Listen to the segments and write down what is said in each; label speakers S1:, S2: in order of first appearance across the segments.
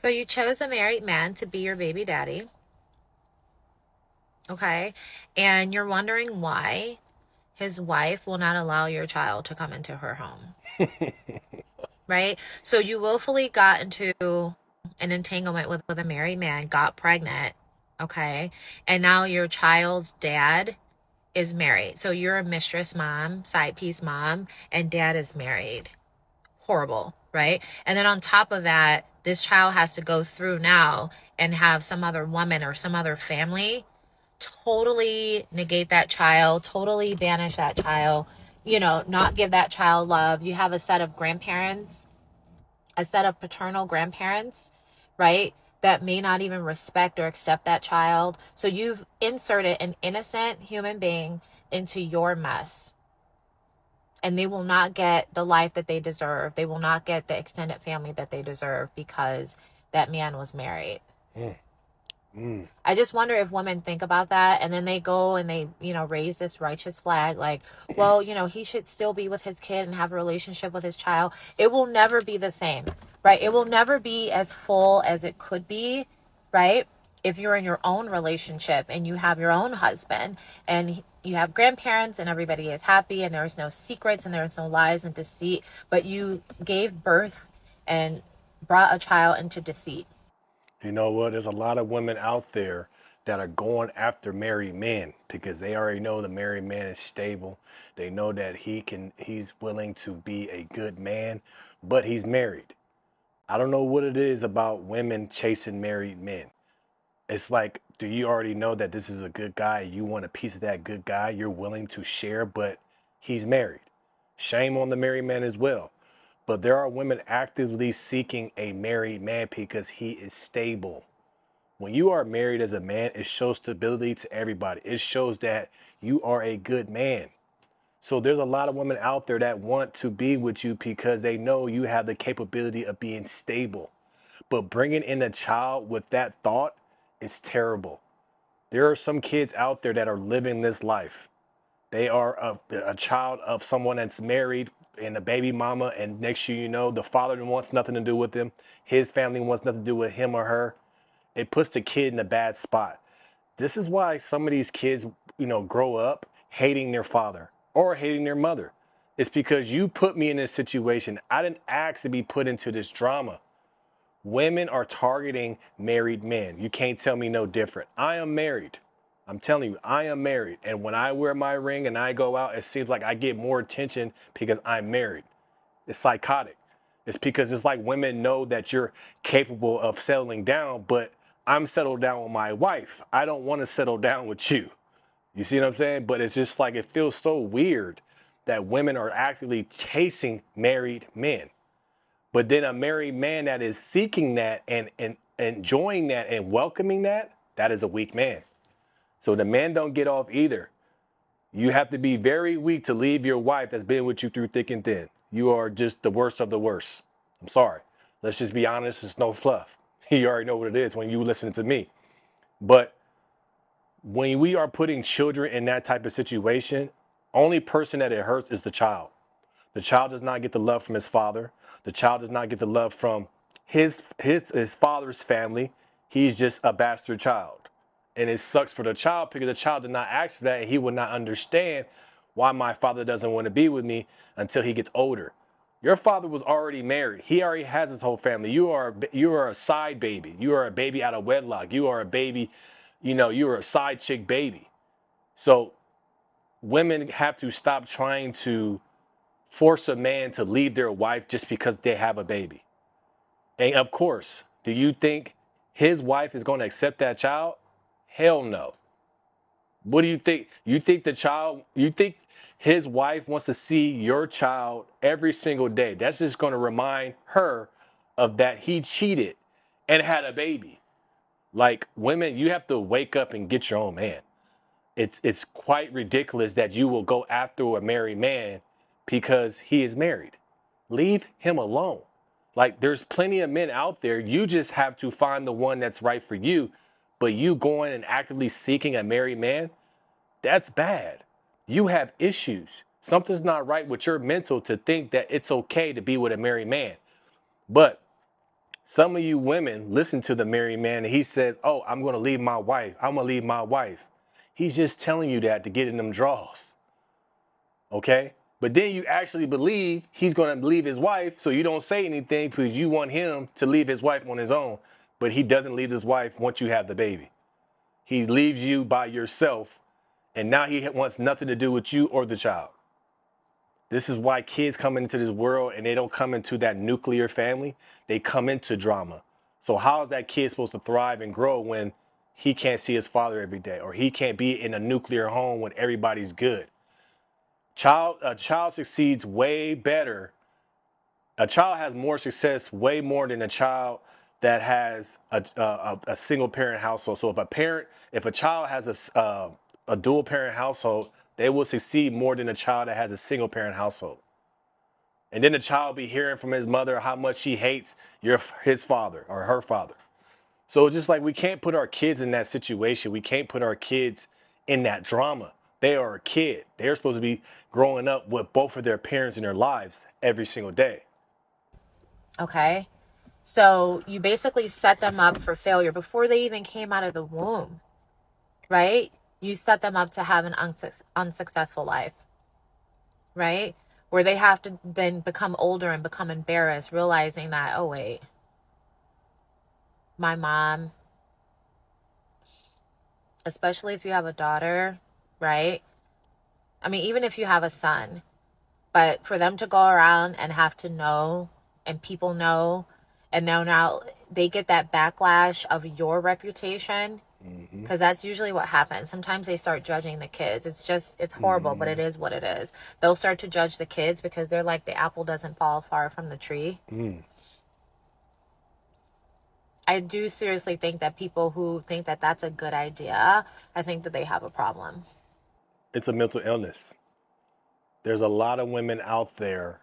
S1: So you chose a married man to be your baby daddy, okay? And you're wondering why his wife will not allow your child to come into her home, right? So you willfully got into an entanglement with a married man, got pregnant, okay? And now your child's dad is married. So you're a mistress mom, side piece mom, and dad is married. Horrible, right? And then on top of that, this child has to go through now and have some other woman or some other family totally negate that child, totally banish that child, not give that child love. You have a set of grandparents, a set of paternal grandparents, right? That may not even respect or accept that child. So you've inserted an innocent human being into your mess, and they will not get the life that they deserve. They will not get the extended family that they deserve because that man was married.
S2: Mm, mm.
S1: I just wonder if women think about that and then they go and they, raise this righteous flag like, well, he should still be with his kid and have a relationship with his child. It will never be the same, right? It will never be as full as it could be, right? If you're in your own relationship and you have your own husband and you have grandparents and everybody is happy and there's no secrets and there's no lies and deceit, but you gave birth and brought a child into deceit.
S2: You know what? There's a lot of women out there that are going after married men because they already know the married man is stable. They know that he's willing to be a good man, but he's married. I don't know what it is about women chasing married men. It's like, do you already know that this is a good guy? You want a piece of that good guy, you're willing to share, but he's married. Shame on the married man as well. But there are women actively seeking a married man because he is stable. When you are married as a man, it shows stability to everybody. It shows that you are a good man. So there's a lot of women out there that want to be with you because they know you have the capability of being stable. But bringing in a child with that thought is terrible. There are some kids out there that are living this life. They are a child of someone that's married and a baby mama, and next year, you know, the father wants nothing to do with them. His family wants nothing to do with him or her. It puts the kid in a bad spot. This is why some of these kids, grow up hating their father or hating their mother. It's because you put me in this situation. I didn't ask to be put into this drama. Women are targeting married men. You can't tell me no different. I am married. I'm telling you, I am married. And when I wear my ring and I go out, it seems like I get more attention because I'm married. It's psychotic. It's because it's like women know that you're capable of settling down, but I'm settled down with my wife. I don't want to settle down with you. You see what I'm saying? But it's just like it feels so weird that women are actively chasing married men. But then a married man that is seeking that and enjoying that and welcoming that, that is a weak man. So the man don't get off either. You have to be very weak to leave your wife that's been with you through thick and thin. You are just the worst of the worst. I'm sorry. Let's just be honest. It's no fluff. You already know what it is when you listen to me. But when we are putting children in that type of situation, only person that it hurts is the child. The child does not get the love from his father. The child does not get the love from his father's family. He's just a bastard child. And it sucks for the child because the child did not ask for that and he would not understand why my father doesn't want to be with me until he gets older. Your father was already married. He already has his whole family. You are a side baby. You are a baby out of wedlock. You are a baby, you are a side chick baby. So women have to stop trying to force a man to leave their wife just because they have a baby. And of course, do you think his wife is going to accept that child? Hell no. What do you think? You think his wife wants to see your child every single day? That's just going to remind her of that he cheated and had a baby. Like women, you have to wake up and get your own man. It's quite ridiculous that you will go after a married man because he is married. Leave him alone. Like there's plenty of men out there. You just have to find the one that's right for you. But you going and actively seeking a married man, that's bad. You have issues. Something's not right with your mental to think that it's okay to be with a married man. But Some of you women listen to the married man and he says, oh, I'm going to leave my wife. I'm going to leave my wife. He's just telling you that to get in them draws. Okay? But then you actually believe he's going to leave his wife, so you don't say anything because you want him to leave his wife on his own. But he doesn't leave his wife once you have the baby. He leaves you by yourself, and now he wants nothing to do with you or the child. This is why kids come into this world and they don't come into that nuclear family. They come into drama. So how is that kid supposed to thrive and grow when he can't see his father every day, or he can't be in a nuclear home when everybody's good? A child succeeds way better. A child has more success way more than a child that has a single parent household. So if a child has a dual parent household, they will succeed more than a child that has a single parent household. And then the child be hearing from his mother how much she hates his father or her father. So it's just like we can't put our kids in that situation. We can't put our kids in that drama. They are a kid. They're supposed to be growing up with both of their parents in their lives every single day.
S1: Okay. So you basically set them up for failure before they even came out of the womb, right? You set them up to have an unsuccessful life, right? Where they have to then become older and become embarrassed, realizing that, oh, wait, my mom, especially if you have a daughter, right? I mean, even if you have a son, but for them to go around and have to know, and people know, and now they get that backlash of your reputation, because that's usually what happens. Sometimes they start judging the kids. It's horrible, but it is what it is. They'll start to judge the kids because they're like, the apple doesn't fall far from the tree. I do seriously think that people who think that that's a good idea, I think that they have a problem.
S2: It's a mental illness. There's a lot of women out there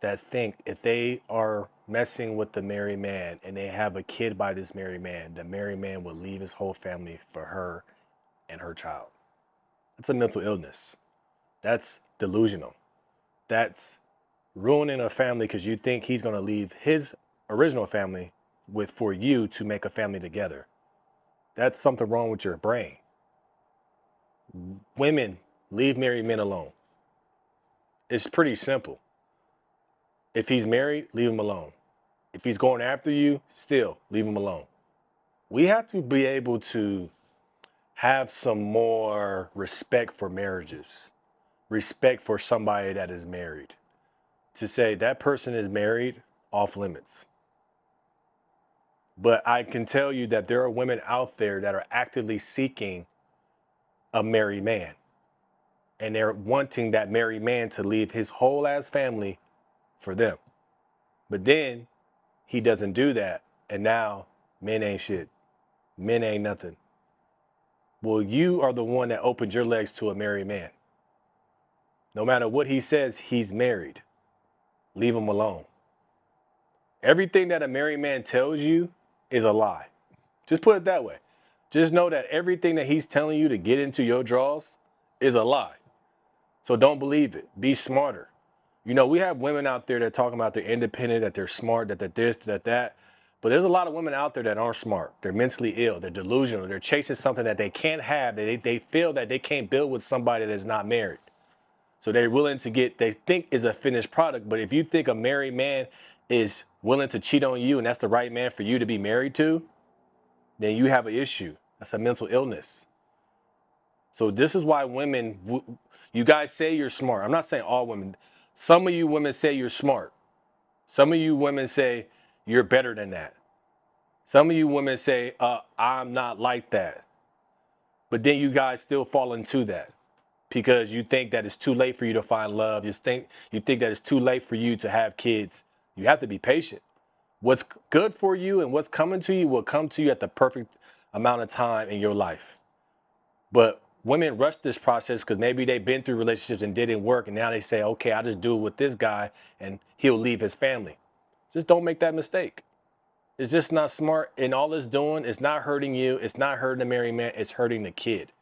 S2: that think if they are messing with the married man and they have a kid by this married man, the married man will leave his whole family for her and her child. That's a mental illness. That's delusional. That's ruining a family because you think he's going to leave his original family for you to make a family together. That's something wrong with your brain. Women, leave married men alone. It's pretty simple. If he's married, leave him alone. If he's going after you, still leave him alone. We have to be able to have some more respect for marriages, respect for somebody that is married. To say that person is married, off limits. But I can tell you that there are women out there that are actively seeking a married man. And they're wanting that married man to leave his whole ass family for them. But then he doesn't do that. And now men ain't shit. Men ain't nothing. Well, you are the one that opened your legs to a married man. No matter what he says, he's married. Leave him alone. Everything that a married man tells you is a lie. Just put it that way. Just know that everything that he's telling you to get into your draws is a lie. So don't believe it. Be smarter. You know, we have women out there that talk about they're independent, that they're smart, that they're this, that. But there's a lot of women out there that aren't smart. They're mentally ill. They're delusional. They're chasing something that they can't have. They feel that they can't build with somebody that's not married. So they're willing to they think is a finished product. But if you think a married man is willing to cheat on you and that's the right man for you to be married to, then you have an issue. That's a mental illness. So this is why women, you guys say you're smart. I'm not saying all women. Some of you women say you're smart. Some of you women say you're better than that. Some of you women say, I'm not like that. But then you guys still fall into that because you think that it's too late for you to find love. You think that it's too late for you to have kids. You have to be patient. What's good for you and what's coming to you will come to you at the perfect amount of time in your life. But women rush this process because maybe they've been through relationships and didn't work. And now they say, okay, I'll just do it with this guy and he'll leave his family. Just don't make that mistake. It's just not smart. And all it's doing is not hurting you. It's not hurting the married man. It's hurting the kid.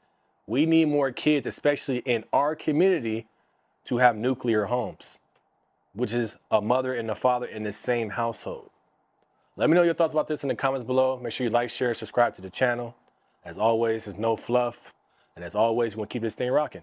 S2: We need more kids, especially in our community, to have nuclear homes, which is a mother and a father in the same household. Let me know your thoughts about this in the comments below. Make sure you like, share, subscribe to the channel. As always, there's no fluff. And as always, we're going to keep this thing rocking.